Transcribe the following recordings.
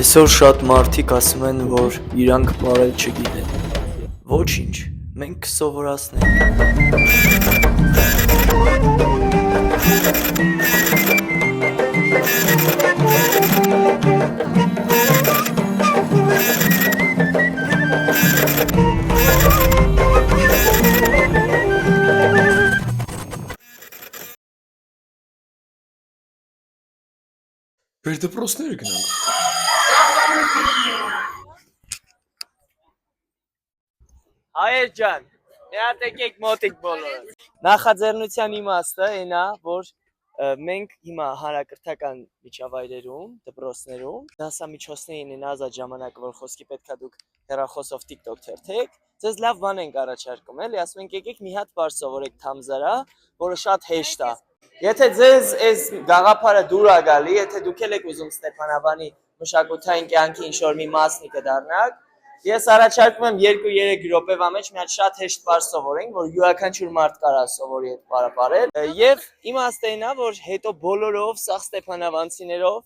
Այսօր շատ մարդիկ ասում են, որ իրանք բարել չգիտեն։ Ոչինչ, մենք կսովորացնենք։ Վերդպրոցներ գնանք։ Հայեր ջան, հատ եկեք մոտիկ բոլորը։ Նախաձեռնության իմաստը այն է, որ մենք հիմա հանրակրթական միջավայրերում, դպրոցներում, դասամիջոցներին են ազատ ժամանակը, որ խոսքի պետքա դուք հեռախոսով TikTok թերթեք, ձեզ լավ բան ենք առաջարկում, էլի, ասում ենք եկեք մի հատ բառ սովորեք Թամզարա, որը շատ հեշտ է։ Եթե ձեզ այս գաղափարը դուր է գալի, եթե դուք եք ուզում Ստեփանավանի մշակութային կյանքի ինչ-որ մի մասնի կդառնաք, ես առաջարկում եմ 2-3 րոպեվա մեջ մի հատ շատ հեշտ բառ սովորենք, որ յուրաքանչյուր մարդ կարա սովորի այդ բառը բարել, եւ իմաստը այն է, որ հետո բոլորով սաղ ստեփանավանցիներով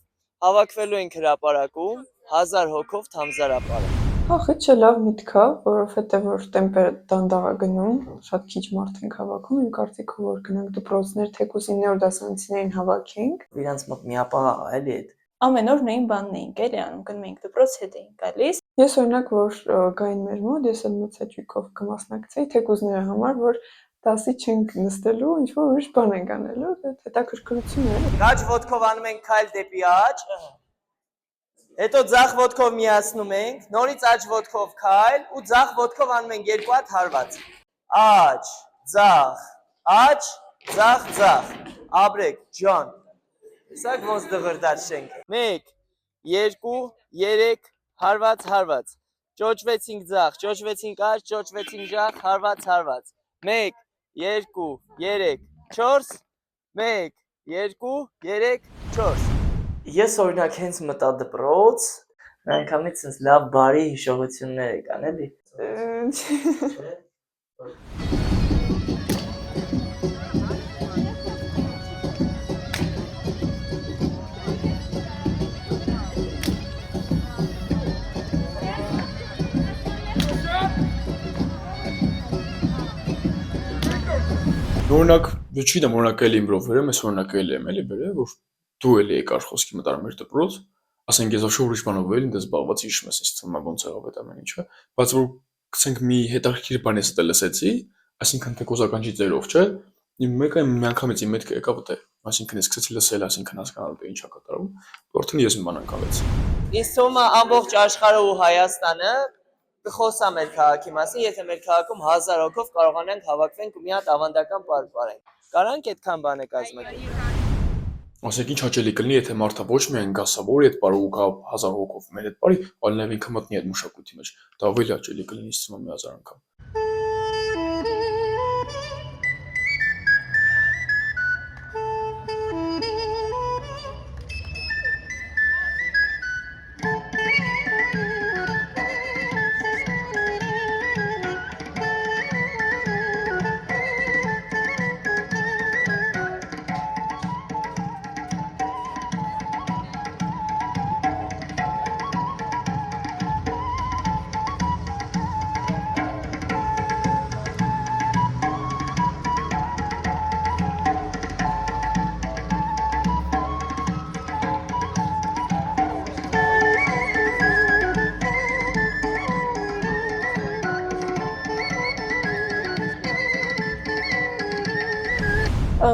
հավաքվելու ենք հրապարակում 1000 հոգով Թամզարա ապարել։ Ախ, չէ, լավ միտք է, որովհետեւ որ տեմպերը դանդաղ է գնում, շատ քիչ մարդ ենք հավաքում, իմ կարծիքով որ գնանք դպրոցներ, թեկուզ 9-րդ դասարանցիներին հավաքենք։ Իրանց մոտ մի ապահ էլի այդ Ամեն օր նույն բանն էինք էլի անում, գնում էինք դպրոց, հետ էինք գալիս։ Ես օրինակ որ գային մեր մոտ, ես էլ մցաճյուկով կմասնակցեի թեկուզների համար, որ դասի չենք նստելու, ինչ որ ուրիշ բան ենք անելու, հետաքրքրություն է։ Աջ ոտքով անում ենք քայլ դեպի աջ, հետո ձախ ոտքով միացնում ենք, նորից աջ ոտքով քայլ ու ձախ ոտքով անում ենք երկու հատ հարված։ Աջ, ձախ, ձախ, ապրեք, ջան։ Իսակ ոնց դղրդաց չենք։ 1, 2, 3, հարված։ Ճոճվեցինք ձախ, ճոճվեցինք աջ, ճոճվեցինք ձախ, հարված։ 1, 2, 3, 4, 1, 2, 3, 4։ Ես օրինակ հենց մտա դպրոց, անգամից sense լավ բարի հիշողություններ եկան, էլի։ Օրինակ, չգիտեմ, օրինակ էլի իմ բրով վերեմ, ես օրինակ էլի եմ էլի վերել, որ դու էլի եկար խոսքի մտար մեր դպրոց, ասենք ես ոչ ուրիշ բանով էլի դες զբաղված հիշում ես, ինձ թվում է ոնց եղավ այդ ամեն ինչը, բայց որ գցենք մի հետաքրքիր բան ես դե լսեցի, այսինքն թե կոզականչի ձերով, չէ՞, մեկը միանգամից իմ մտքը եկավ դե, այսինքն ես սկսեցի լսել, այսինքն հասկանալ թե ինչ է կատարվում, որտեղ ես մի բան անցալեցի։ Ինձ թվում է ամբողջ աշխարհը ու Հայաստանը կխոսա մեր քաղաքի մասին, եթե մեր քաղաքում 1000 հոգով կարողանանք հավաքվենք ու մի հատ ավանդական բառ բարենք։ Կարանք այդքան բան է կազմակերպել։ Ասենք ինչ հաճելի կլինի, եթե մարդը ոչ միայն գասավորի այդ բարը ու գա 1000 հոգով մեր այդ բարի, այլ նաև ինքը մտնի այդ մշակույթի մեջ։ Դա ավելի հաճելի կլինի, ինձ թվում է 1000 անգամ։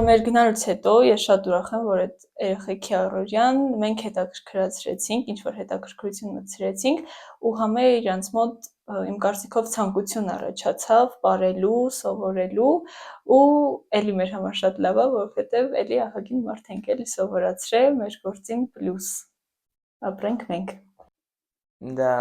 Մեր գնալուց հետո ես շատ ուրախ եմ, որ այդ երեխեքի առօրյան մենք հետաքրքրացրեցինք, ինչ որ հետաքրքրություն մտցրեցինք ու համե իրանց մոտ իմ կարծիքով ցանկություն առաջացավ բարելու, սովորելու ու էլի մեր համար շատ լավ է, որովհետև էլի ահագին մարդ ենք էլի սովորացրել մեր գործին պլյուս։ Ապրենք մենք։ Да,